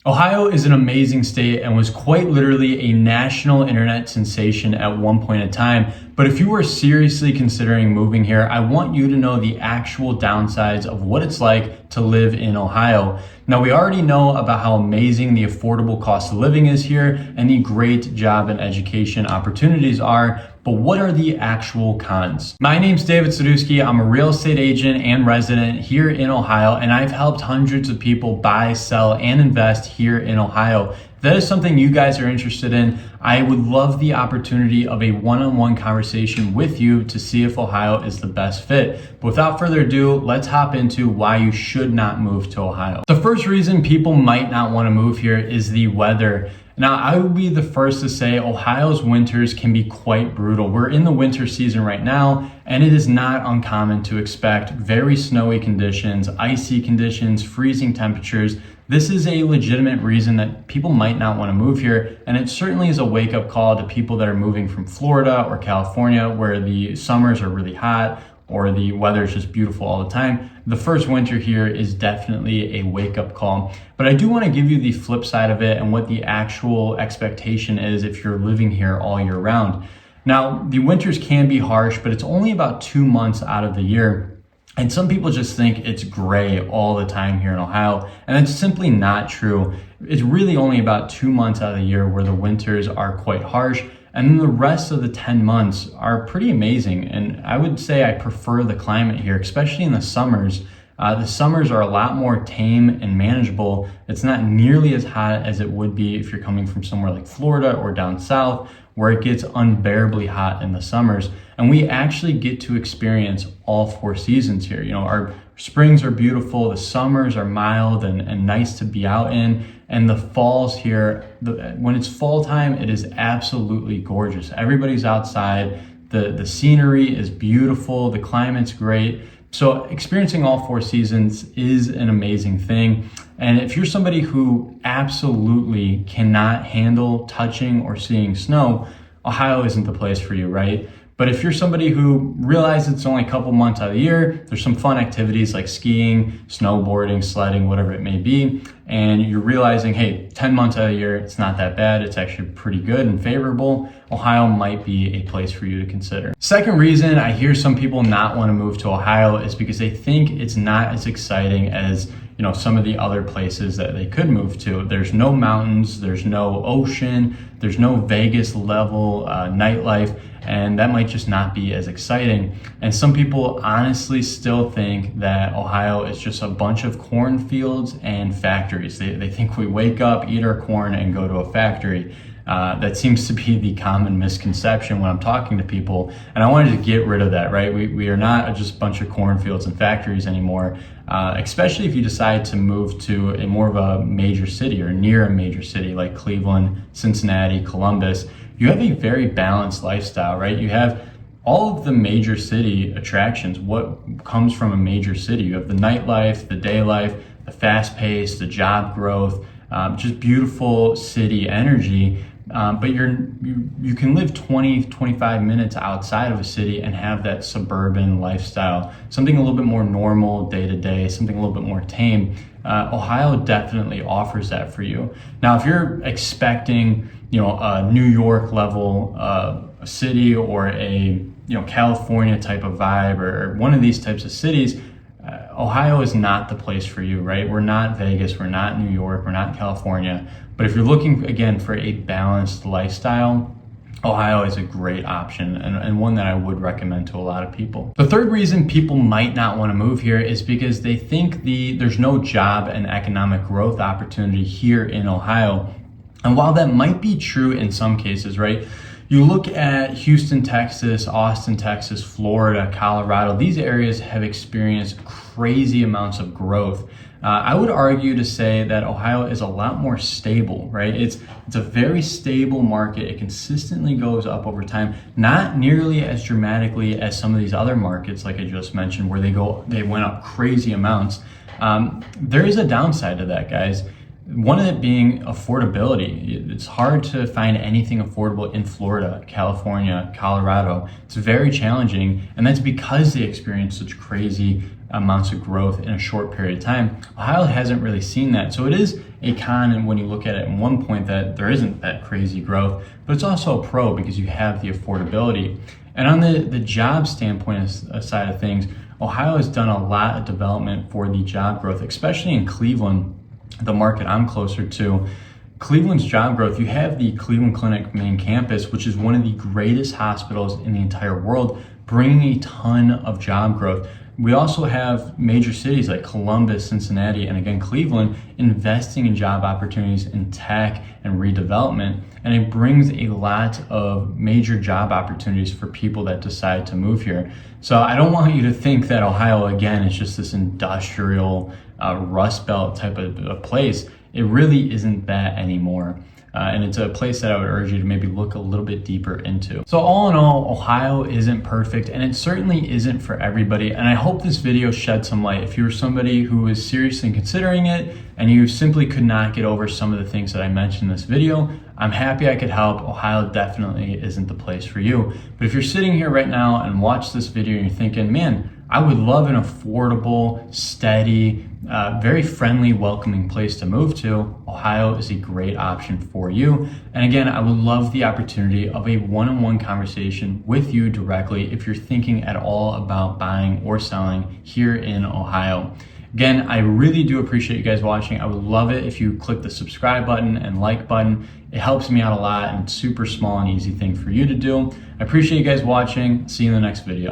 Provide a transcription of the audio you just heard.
Ohio is an amazing state and was quite literally a national internet sensation at one point in time. But if you are seriously considering moving here, I want you to know the actual downsides of what it's like to live in Ohio. Now, we already know about how amazing the affordable cost of living is here and the great job and education opportunities are. But what are the actual cons? My name's David Sadusky. I'm a real estate agent and resident here in Ohio, and I've helped hundreds of people buy, sell, and invest here in Ohio. If that is something you guys are interested in, I would love the opportunity of a one-on-one conversation with you to see if Ohio is the best fit. But without further ado, let's hop into why you should not move to Ohio. The first reason people might not want to move here is the weather. Now, I would be the first to say Ohio's winters can be quite brutal. We're in the winter season right now, and it is not uncommon to expect very snowy conditions, icy conditions, freezing temperatures. This is a legitimate reason that people might not want to move here, and it certainly is a wake-up call to people that are moving from Florida or California, where the summers are really hot or the weather is just beautiful all the time. The first winter here is definitely a wake-up call. But I do want to give you the flip side of it and what the actual expectation is if you're living here all year round. Now, the winters can be harsh, but it's only about 2 months out of the year. And some people just think it's gray all the time here in Ohio, and that's simply not true. It's really only about 2 months out of the year where the winters are quite harsh, and then the rest of the 10 months are pretty amazing. And I would say I prefer the climate here, especially in the summers. The summers are a lot more tame and manageable. It's not nearly as hot as it would be if you're coming from somewhere like Florida or down south, where it gets unbearably hot in the summers. And we actually get to experience all 4 seasons here. You know, our springs are beautiful, the summers are mild and nice to be out in, and the falls here, when it's fall time, it is absolutely gorgeous. Everybody's outside, the scenery is beautiful, the climate's great. So experiencing all 4 seasons is an amazing thing. And if you're somebody who absolutely cannot handle touching or seeing snow, Ohio isn't the place for you, right? But if you're somebody who realizes it's only a couple months out of the year, there's some fun activities like skiing, snowboarding, sledding, whatever it may be, and you're realizing, hey, 10 months out of the year, it's not that bad, it's actually pretty good and favorable, Ohio might be a place for you to consider. Second reason I hear some people not want to move to Ohio is because they think it's not as exciting as some of the other places that they could move to. There's no mountains, there's no ocean, there's no Vegas level nightlife, and that might just not be as exciting. And some people honestly still think that Ohio is just a bunch of cornfields and factories. They think we wake up, eat our corn, and go to a factory. That seems to be the common misconception when I'm talking to people, and I wanted to get rid of that, right? We are not just a bunch of cornfields and factories anymore, especially if you decide to move to a more of a major city or near a major city like Cleveland, Cincinnati, Columbus. You have a very balanced lifestyle, right? You have all of the major city attractions. What comes from a major city? You have the nightlife, the day life, the fast pace, the job growth, just beautiful city energy. But you can live 20-25 minutes outside of a city and have that suburban lifestyle, something a little bit more normal day to day, something a little bit more tame. Ohio definitely offers that for you. Now, if you're expecting, a New York level a city or a California type of vibe or one of these types of cities, Ohio is not the place for you, right? We're not Vegas, we're not New York, we're not California. But if you're looking, again, for a balanced lifestyle, Ohio is a great option and one that I would recommend to a lot of people. The third reason people might not want to move here is because they think there's no job and economic growth opportunity here in Ohio. And while that might be true in some cases, right? You look at Houston, Texas, Austin, Texas, Florida, Colorado, these areas have experienced crazy amounts of growth. I would argue to say that Ohio is a lot more stable, right? It's a very stable market. It consistently goes up over time, not nearly as dramatically as some of these other markets, like I just mentioned, where they went up crazy amounts. There is a downside to that, guys. One of it being affordability. It's hard to find anything affordable in Florida, California, Colorado. It's very challenging, and that's because they experience such crazy amounts of growth in a short period of time. Ohio hasn't really seen that. So it is a con, and when you look at it in one point, that there isn't that crazy growth, but it's also a pro because you have the affordability. And on the job standpoint side of things, Ohio has done a lot of development for the job growth, especially in Cleveland, the market I'm closer to. Cleveland's job growth, you have the Cleveland Clinic main campus, which is one of the greatest hospitals in the entire world, bringing a ton of job growth. We also have major cities like Columbus, Cincinnati, and again, Cleveland, investing in job opportunities in tech and redevelopment. And it brings a lot of major job opportunities for people that decide to move here. So I don't want you to think that Ohio, again, is just this industrial Rust Belt type of place. It really isn't that anymore. And it's a place that I would urge you to maybe look a little bit deeper into. So all in all, Ohio isn't perfect, and it certainly isn't for everybody. And I hope this video shed some light. If you're somebody who is seriously considering it and you simply could not get over some of the things that I mentioned in this video, I'm happy I could help. Ohio definitely isn't the place for you. But if you're sitting here right now and watch this video and you're thinking, man, I would love an affordable, steady, very friendly, welcoming place to move to, Ohio is a great option for you. And again, I would love the opportunity of a one-on-one conversation with you directly if you're thinking at all about buying or selling here in Ohio. Again, I really do appreciate you guys watching. I would love it if you click the subscribe button and like button. It helps me out a lot, and it's super small and easy thing for you to do. I appreciate you guys watching. See you in the next video.